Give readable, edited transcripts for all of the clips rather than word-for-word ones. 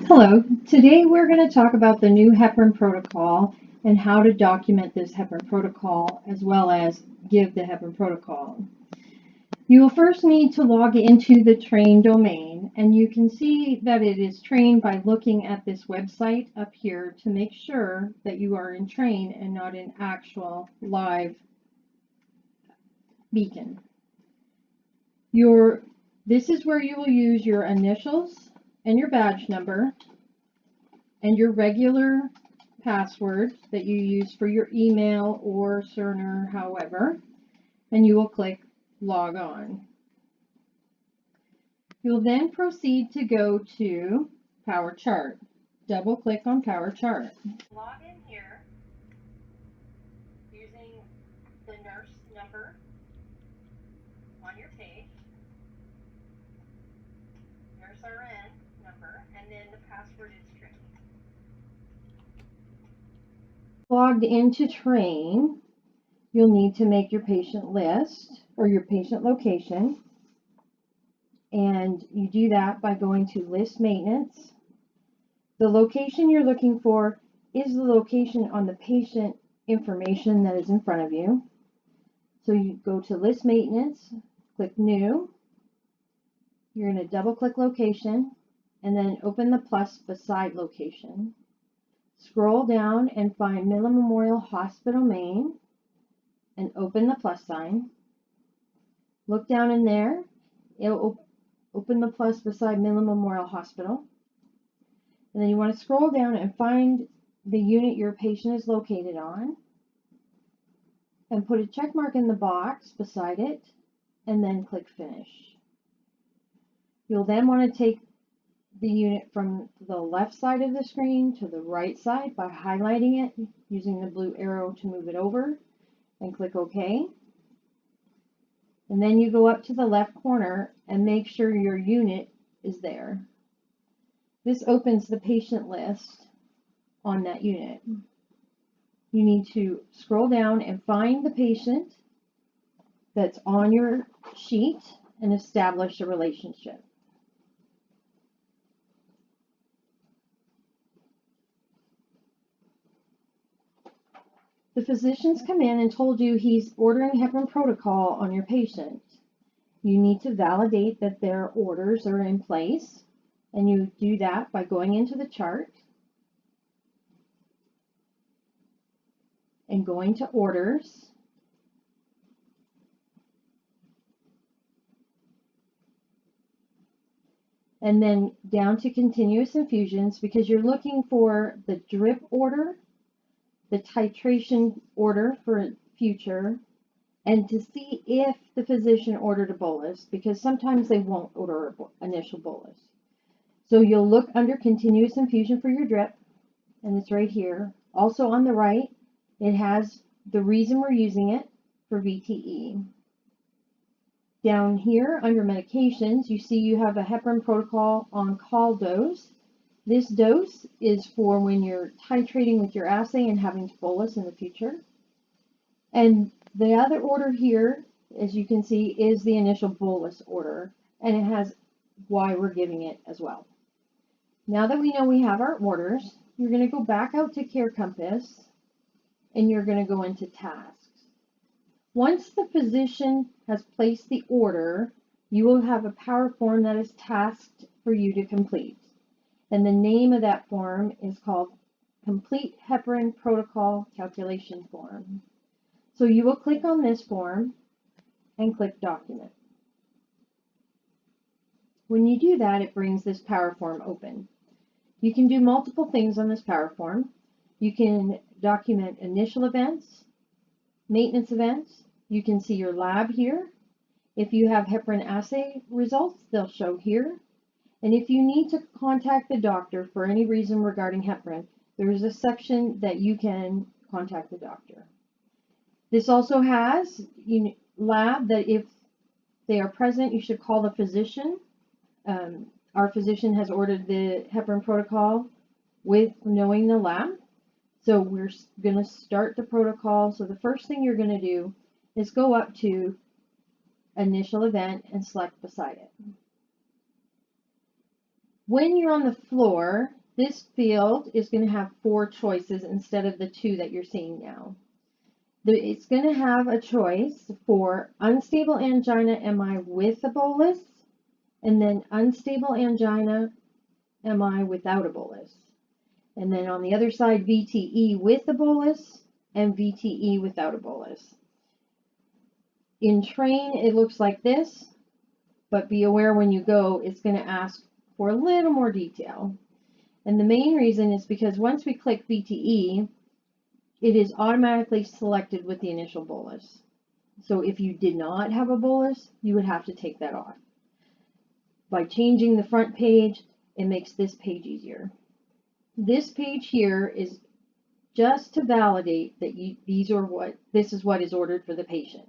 Hello, today we're going to talk about the new Heparin protocol and how to document this Heparin protocol as well as give the Heparin protocol. You will first need to log into the train domain, and you can see that it is trained by looking at this website up here to make sure that you are in train and not in actual live beacon. This is where you will use your initials and your badge number and your regular password that you use for your email or Cerner, however, and you will click log on. You'll then proceed to go to Power Chart. Double click on Power Chart. Log in here using the nurse number on your page, nurse RN number, and then the password is train. Logged into train, you'll need to make your patient list or your patient location. And you do that by going to list maintenance. The location you're looking for is the location on the patient information that is in front of you. So you go to list maintenance, click new. You're going to double click location and then open the plus beside location. Scroll down and find Millen Memorial Hospital, Maine, and open the plus sign. Look down in there. It'll open the plus beside Millen Memorial Hospital. And then you want to scroll down and find the unit your patient is located on. And put a check mark in the box beside it. And then click finish. You'll then want to take the unit from the left side of the screen to the right side by highlighting it using the blue arrow to move it over and click OK. And then you go up to the left corner and make sure your unit is there. This opens the patient list on that unit. You need to scroll down and find the patient that's on your sheet and establish a relationship. The physician's come in and told you he's ordering heparin protocol on your patient. You need to validate that their orders are in place, and you do that by going into the chart and going to orders. And then down to continuous infusions because you're looking for the drip order, the titration order for future, and to see if the physician ordered a bolus, because sometimes they won't order an initial bolus. So you'll look under continuous infusion for your drip, and it's right here. Also on the right, it has the reason we're using it for VTE. Down here under medications, you see you have a heparin protocol on call dose. This dose is for when you're titrating with your assay and having to bolus in the future. And the other order here, as you can see, is the initial bolus order, and it has why we're giving it as well. Now that we know we have our orders, you're going to go back out to Care Compass, and you're going to go into tasks. Once the physician has placed the order, you will have a power form that is tasked for you to complete. And the name of that form is called Complete Heparin Protocol Calculation Form. So you will click on this form and click Document. When you do that, it brings this power form open. You can do multiple things on this power form. You can document initial events, maintenance events. You can see your lab here. If you have heparin assay results, they'll show here. And if you need to contact the doctor for any reason regarding heparin, there is a section that you can contact the doctor. This also has lab that if they are present, you should call the physician. Our physician has ordered the heparin protocol with knowing the lab. So we're going to start the protocol. So the first thing you're going to do is go up to initial event and select beside it. When you're on the floor, This field is going to have 4 choices instead of the 2 that you're seeing now. It's going to have a choice for unstable angina, am I with a bolus? And then unstable angina, am I without a bolus? And then on the other side, VTE with a bolus and VTE without a bolus. In train, it looks like this, but be aware when you go, it's going to ask for a little more detail. And the main reason is because once we click VTE, it is automatically selected with the initial bolus. So if you did not have a bolus, you would have to take that off. By changing the front page, it makes this page easier. This page here is just to validate that this is what is ordered for the patient.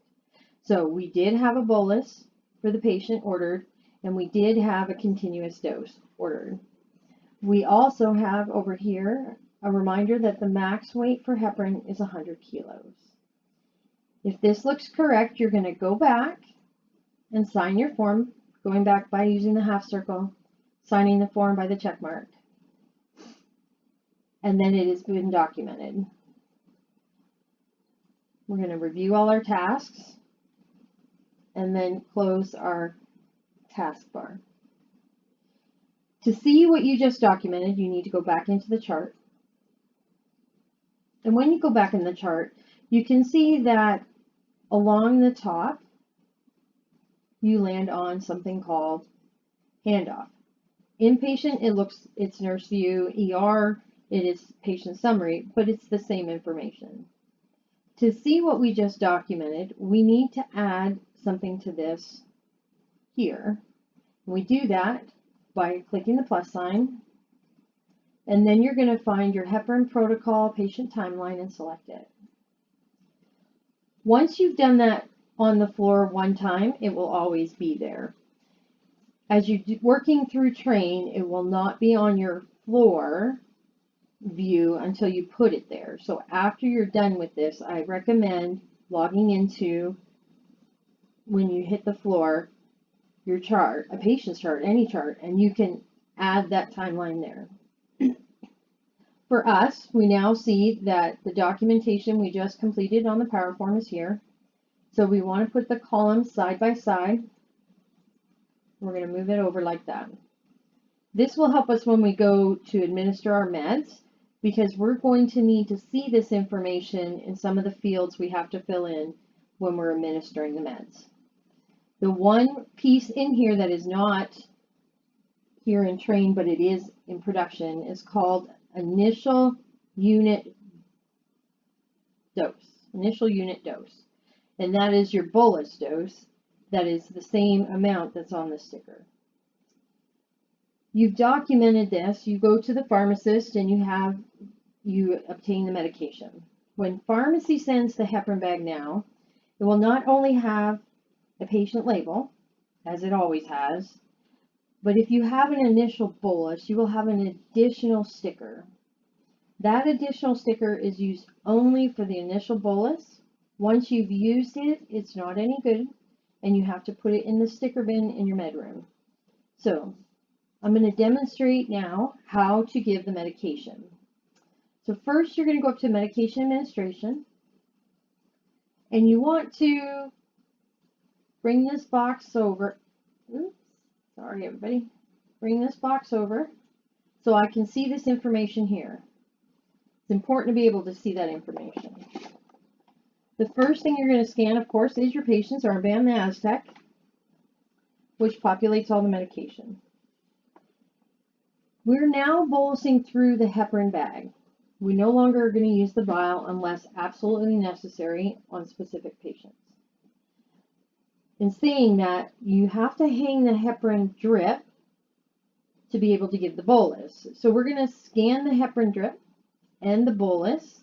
So we did have a bolus for the patient ordered, and we did have a continuous dose ordered. We also have over here a reminder that the max weight for heparin is 100 kilos. If this looks correct, you're going to go back and sign your form, going back by using the half circle, signing the form by the check mark, and then it has been documented. We're going to review all our tasks and then close our taskbar. To see what you just documented, you need to go back into the chart. And when you go back in the chart, you can see that along the top, you land on something called handoff. Inpatient, it's nurse view. ER, it is patient summary, but it's the same information. To see what we just documented, we need to add something to this here. We do that by clicking the plus sign, and then you're going to find your heparin protocol patient timeline and select it. Once you've done that on the floor one time, it will always be there. As you're working through train, it will not be on your floor view until you put it there. So after you're done with this, I recommend logging into, when you hit the floor, your chart, a patient's chart, any chart, and you can add that timeline there. For us, we now see that the documentation we just completed on the power form is here. So we want to put the columns side by side. We're going to move it over like that. This will help us when we go to administer our meds, because we're going to need to see this information in some of the fields we have to fill in when we're administering the meds. The one piece in here that is not here in train, but it is in production, is called initial unit dose. Initial unit dose. And that is your bolus dose. That is the same amount that's on the sticker. You've documented this. You go to the pharmacist and you obtain the medication. When pharmacy sends the heparin bag now, it will not only have a patient label, as it always has, but if you have an initial bolus, you will have an additional sticker. That additional sticker is used only for the initial bolus. Once you've used it, it's not any good, and you have to put it in the sticker bin in your med room. So I'm going to demonstrate now how to give the medication. So first, you're going to go up to medication administration, and you want to bring this box over. Oops, sorry everybody. Bring this box over so I can see this information here. It's important to be able to see that information. The first thing you're going to scan, of course, is your patient's armband, the Aztec, which populates all the medication. We're now bolusing through the heparin bag. We no longer are going to use the vial unless absolutely necessary on specific patients. In saying that, you have to hang the heparin drip to be able to give the bolus. So we're going to scan the heparin drip and the bolus,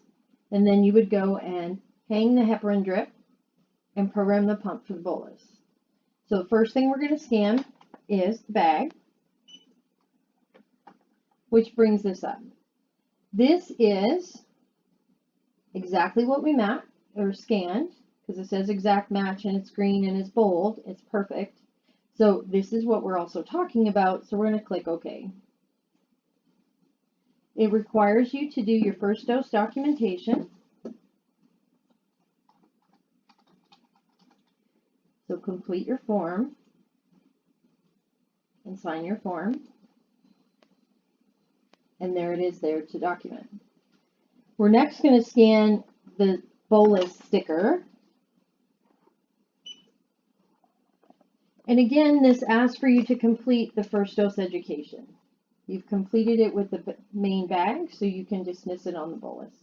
and then you would go and hang the heparin drip and program the pump for the bolus. So the first thing we're going to scan is the bag, which brings this up. This is exactly what we mapped or scanned, because it says exact match and it's green and it's bold. It's perfect. So this is what we're also talking about. So we're going to click OK. It requires you to do your first dose documentation. So complete your form and sign your form. And there it is there to document. We're next going to scan the bolus sticker. And again, this asks for you to complete the first dose education. You've completed it with the main bag, so you can dismiss it on the bolus.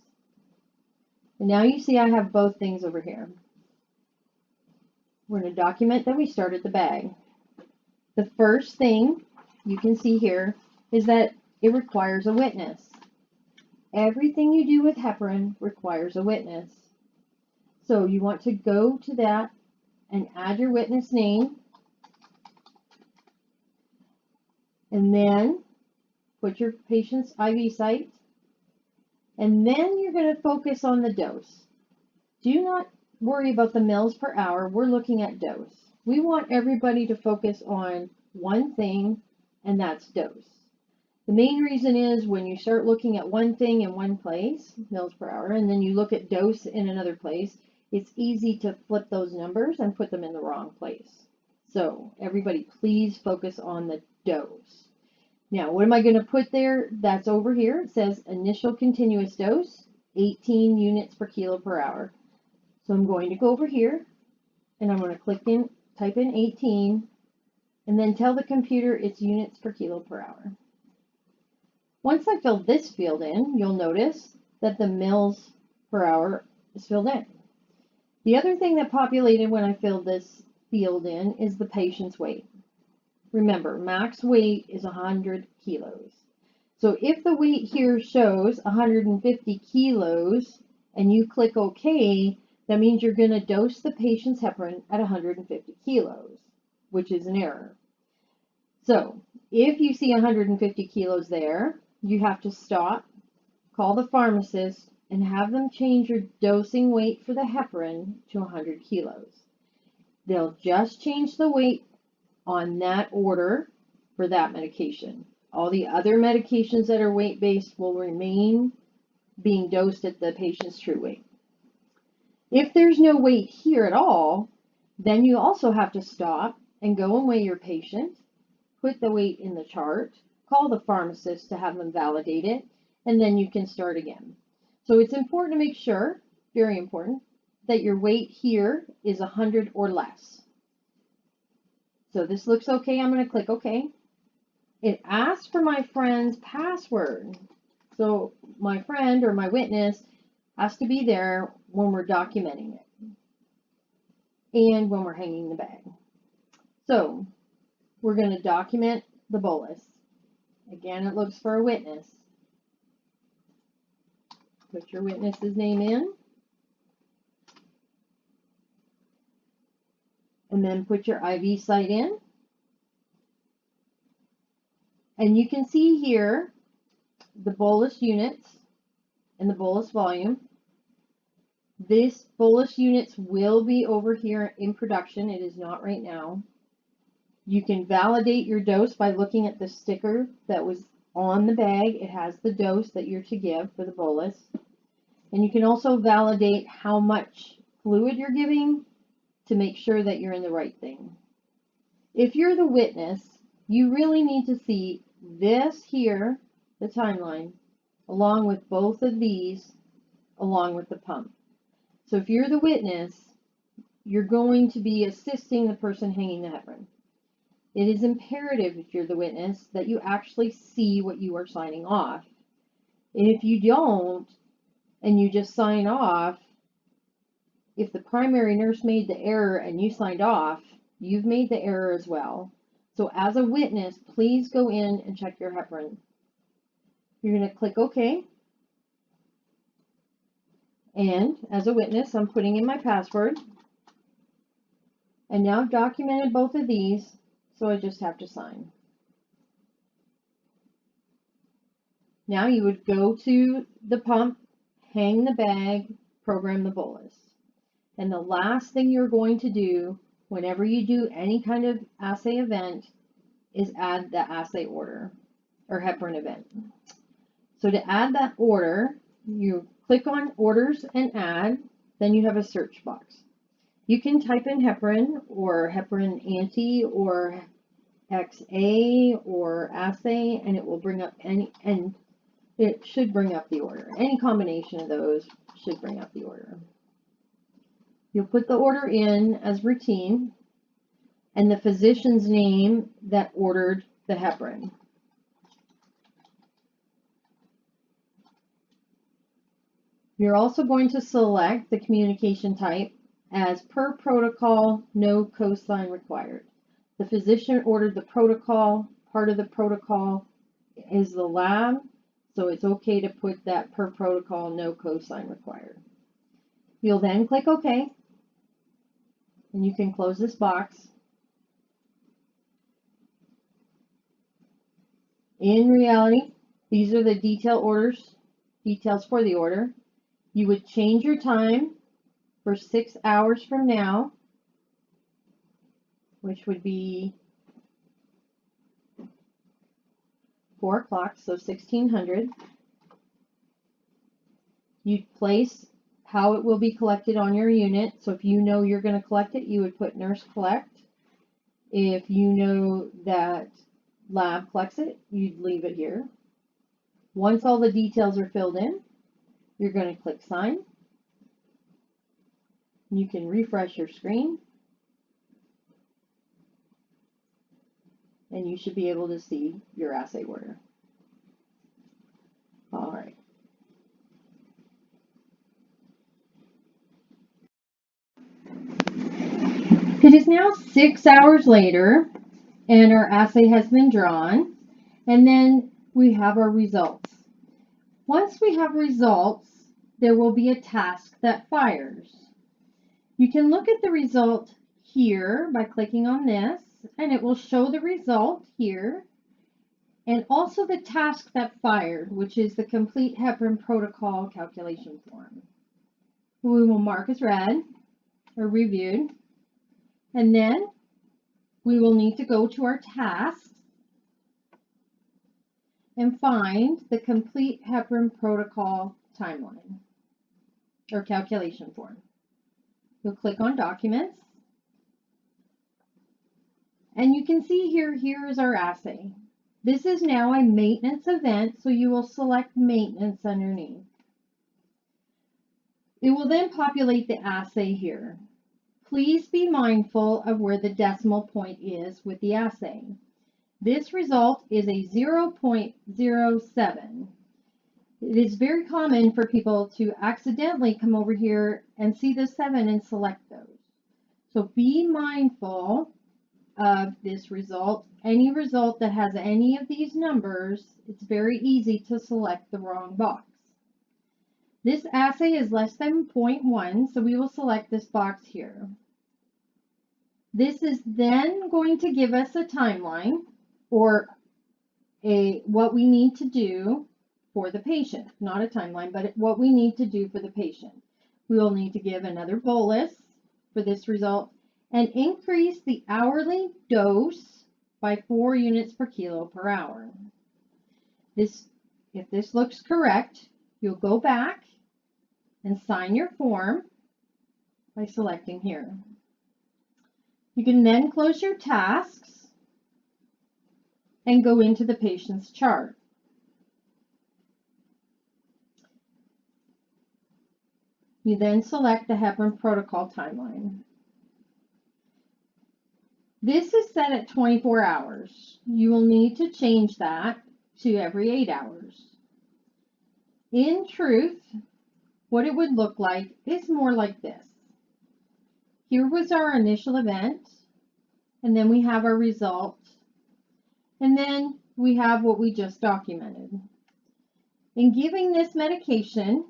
And now you see I have both things over here. We're going to document that we started the bag. The first thing you can see here is that it requires a witness. Everything you do with heparin requires a witness. So you want to go to that and add your witness name, and then put your patient's IV site, and then you're going to focus on the dose. Do not worry about the mils per hour. We're looking at dose. We want everybody to focus on one thing, and that's dose. The main reason is when you start looking at one thing in one place, mils per hour, and then you look at dose in another place, it's easy to flip those numbers and put them in the wrong place. So everybody please focus on the dose. Now, what am I going to put there? That's over here. It says initial continuous dose, 18 units per kilo per hour. So I'm going to go over here and I'm going to type in 18, and then tell the computer it's units per kilo per hour. Once I fill this field in, you'll notice that the mils per hour is filled in. The other thing that populated when I filled this field in is the patient's weight. Remember, max weight is 100 kilos. So if the weight here shows 150 kilos and you click OK, that means you're going to dose the patient's heparin at 150 kilos, which is an error. So if you see 150 kilos there, you have to stop, call the pharmacist, and have them change your dosing weight for the heparin to 100 kilos. They'll just change the weight on that order for that medication. All the other medications that are weight-based will remain being dosed at the patient's true weight. If there's no weight here at all, then you also have to stop and go and weigh your patient, put the weight in the chart, call the pharmacist to have them validate it, and then you can start again. So it's important to make sure, very important, that your weight here is 100 or less. So this looks okay. I'm going to click OK. It asks for my friend's password. So my friend or my witness has to be there when we're documenting it and when we're hanging the bag. So we're going to document the bolus. Again, it looks for a witness. Put your witness's name in. And then put your IV site in. And you can see here the bolus units and the bolus volume. This bolus units will be over here in production. It is not right now. You can validate your dose by looking at the sticker that was on the bag. It has the dose that you're to give for the bolus. And you can also validate how much fluid you're giving to make sure that you're in the right thing. If you're the witness, you really need to see this here, the timeline, along with both of these, along with the pump. So if you're the witness, you're going to be assisting the person hanging the heparin. It is imperative, if you're the witness, that you actually see what you are signing off. If you don't, and you just sign off, if the primary nurse made the error and you signed off, you've made the error as well. So as a witness, please go in and check your heparin. You're going to click OK. And as a witness, I'm putting in my password. And now I've documented both of these, so I just have to sign. Now you would go to the pump, hang the bag, program the bolus. And the last thing you're going to do whenever you do any kind of assay event is add the assay order or heparin event. So to add that order, you click on orders and add, then you have a search box. You can type in heparin or heparin anti or XA or assay, and it will bring up and it should bring up the order. Any combination of those should bring up the order. You'll put the order in as routine and the physician's name that ordered the heparin. You're also going to select the communication type as per protocol, no cosign required. The physician ordered the protocol. Part of the protocol is the lab, so it's okay to put that per protocol, no cosign required. You'll then click OK, and you can close this box. In reality, these are the details for the order. You would change your time for 6 hours from now, which would be 4 o'clock, so 1600. You'd place how it will be collected on your unit. So if you know you're going to collect it, you would put nurse collect. If you know that lab collects it, you'd leave it here. Once all the details are filled in, you're going to click sign. You can refresh your screen, and you should be able to see your assay order. All right. It is now 6 hours later, and our assay has been drawn, and then we have our results. Once we have results, there will be a task that fires. You can look at the result here by clicking on this, and it will show the result here, and also the task that fired, which is the complete heparin protocol calculation form. We will mark as read or reviewed, and then we will need to go to our tasks and find the complete heparin protocol timeline or calculation form. You'll click on documents, and you can see here is our assay. This is now a maintenance event, so you will select maintenance underneath. It will then populate the assay here. Please be mindful of where the decimal point is with the assay. This result is a 0.07. It is very common for people to accidentally come over here and see the 7 and select those. So be mindful of this result. Any result that has any of these numbers, it's very easy to select the wrong box. This assay is less than 0.1, so we will select this box here. This is then going to give us a timeline or what we need to do for the patient. Not a timeline, but what we need to do for the patient. We will need to give another bolus for this result and increase the hourly dose by 4 units per kilo per hour. If this looks correct, you'll go back and sign your form by selecting here. You can then close your tasks and go into the patient's chart. You then select the heparin protocol timeline. This is set at 24 hours. You will need to change that to every 8 hours. In truth, what it would look like is more like this. Here was our initial event, and then we have our result, and then we have what we just documented. In giving this medication,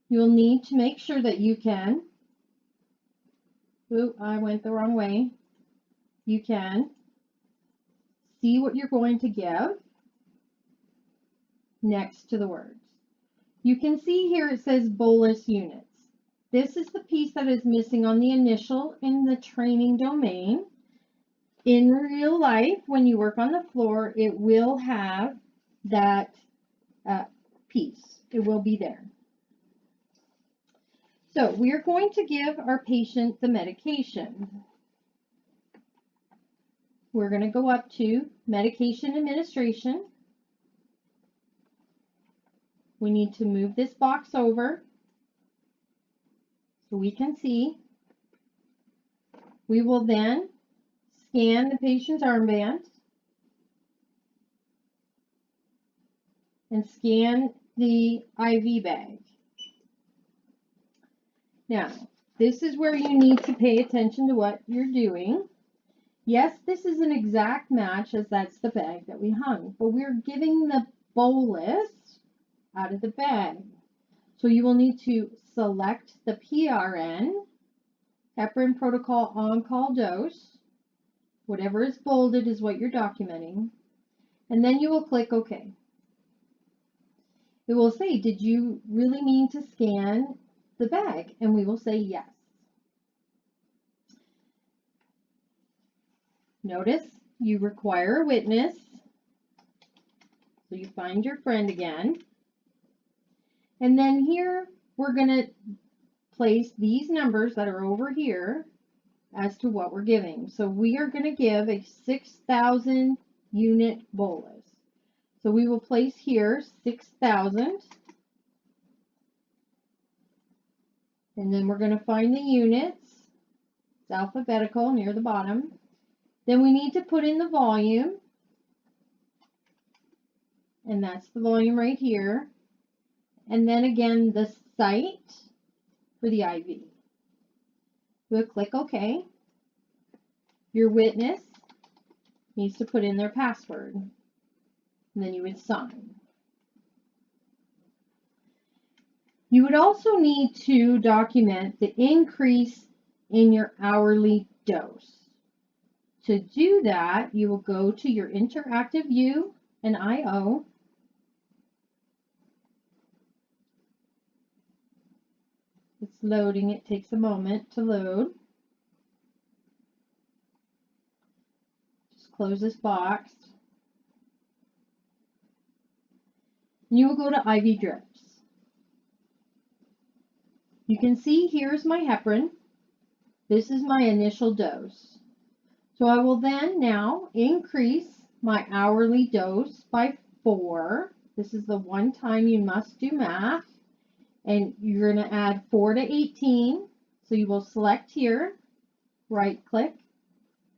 you'll need to make sure that you can, I went the wrong way. You can see what you're going to give next to the words. You can see here it says bolus units. This is the piece that is missing on the initial in the training domain. In real life, when you work on the floor, it will have that piece. It will be there. So we are going to give our patient the medication. We're going to go up to medication administration. We need to move this box over so we can see. We will then scan the patient's armband and scan the IV bag. Now, this is where you need to pay attention to what you're doing. Yes, this is an exact match as that's the bag that we hung, but we're giving the bolus out of the bag. So you will need to select the PRN, heparin protocol on-call dose. Whatever is bolded is what you're documenting. And then you will click OK. It will say, did you really mean to scan the bag? And we will say yes. Notice you require a witness. So you find your friend again. And then here we're going to place these numbers that are over here as to what we're giving. So we are going to give a 6,000 unit bolus. So we will place here 6,000. And then we're going to find the units. It's alphabetical near the bottom. Then we need to put in the volume. And that's the volume right here. And then again, the site for the IV. We'll click OK. Your witness needs to put in their password. And then you would sign. You would also need to document the increase in your hourly dose. To do that, you will go to your interactive view and IO. It's loading. It takes a moment to load. Just close this box. And you will go to IV drips. You can see here's my heparin. This is my initial dose. So I will then now increase my hourly dose by 4. This is the one time you must do math. And you're going to add 4 to 18. So you will select here, right click,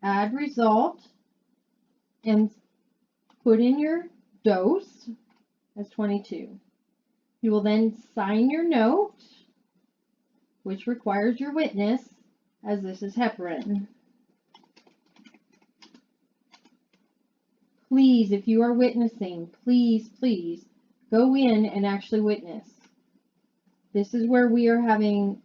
add result, and put in your dose as 22. You will then sign your note, which requires your witness, as this is heparin. Please, if you are witnessing, please go in and actually witness. This is where we are having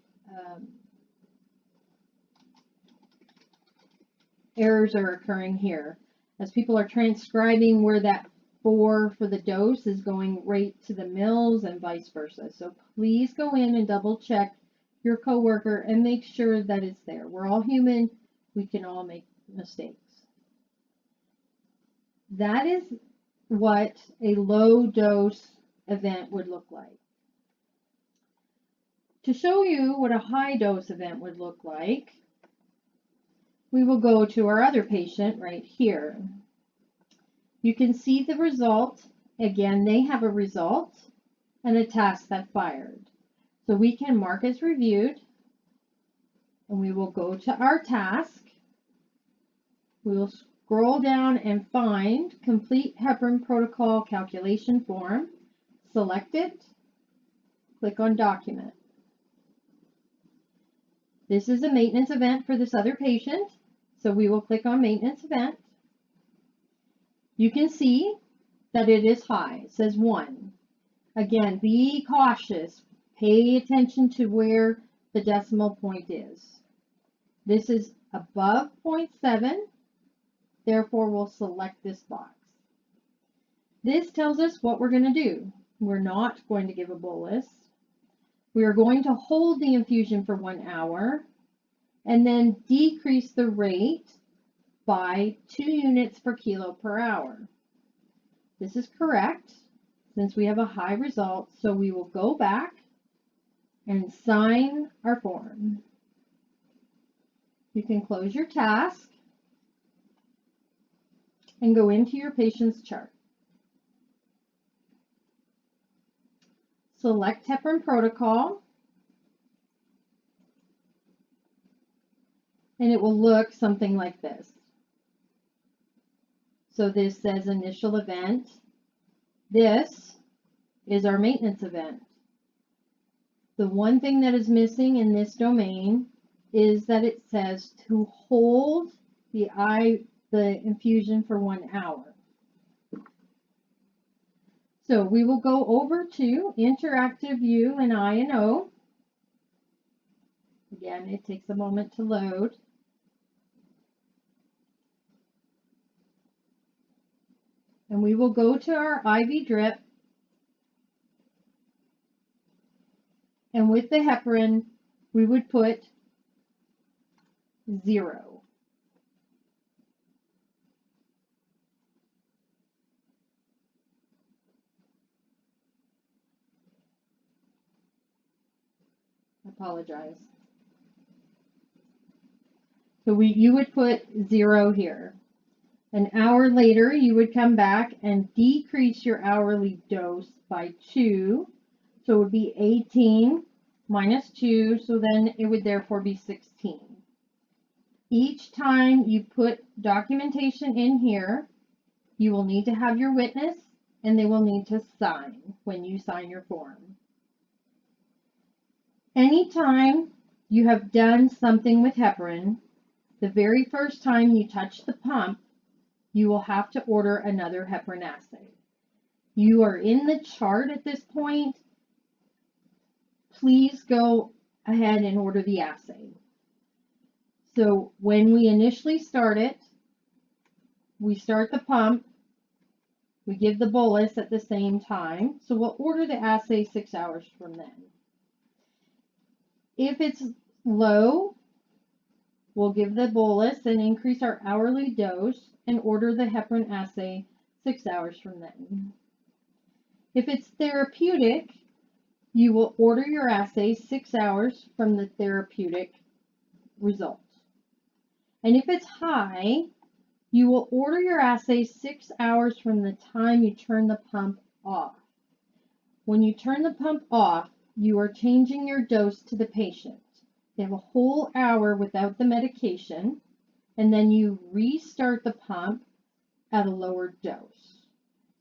errors are occurring here, as people are transcribing where that 4 for the dose is going right to the mils and vice versa. So please go in and double check your coworker and make sure that it's there. We're all human. We can all make mistakes. That is what a low dose event would look like. To show you what a high dose event would look like, we will go to our other patient right here. You can see the result. Again, they have a result and a task that fired. So we can mark as reviewed, and we will go to our task. We will scroll down and find complete heparin protocol calculation form. Select it, click on document. This is a maintenance event for this other patient, so we will click on maintenance event. You can see that it is high. It says 1. Again, be cautious. Pay attention to where the decimal point is. This is above 0.7, therefore we'll select this box. This tells us what we're going to do. We're not going to give a bolus. We are going to hold the infusion for 1 hour and then decrease the rate by 2 units per kilo per hour. This is correct. It's since we have a high result. So we will go back and sign our form. You can close your task and go into your patient's chart. Select heparin protocol, and it will look something like this. So this says initial event. This is our maintenance event. The one thing that is missing in this domain is that it says to hold the infusion for 1 hour. So we will go over to interactive view in I&O. Again, it takes a moment to load. And we will go to our IV drip. And with the heparin, we would put 0. I apologize. So you would put 0 here. An hour later, you would come back and decrease your hourly dose by 2. So it would be 18 minus 2. So then it would therefore be 16. Each time you put documentation in here, you will need to have your witness and they will need to sign when you sign your form. Anytime you have done something with heparin, the very first time you touch the pump, you will have to order another heparin assay. You are in the chart at this point. Please go ahead and order the assay. So when we initially start it, we start the pump, we give the bolus at the same time. So we'll order the assay 6 hours from then. If it's low, we'll give the bolus and increase our hourly dose and order the heparin assay 6 hours from then. If it's therapeutic, you will order your assay 6 hours from the therapeutic result. And if it's high, you will order your assay 6 hours from the time you turn the pump off. When you turn the pump off, you are changing your dose to the patient. They have a whole hour without the medication, and then you restart the pump at a lower dose.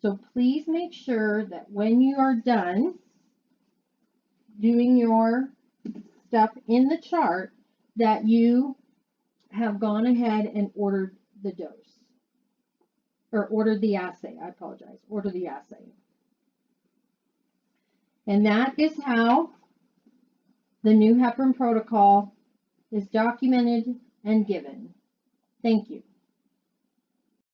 So please make sure that when you are done doing your stuff in the chart, that you have gone ahead and ordered the dose, or ordered the assay. I apologize. Order the assay. And that is how the new heparin protocol is documented and given. Thank you.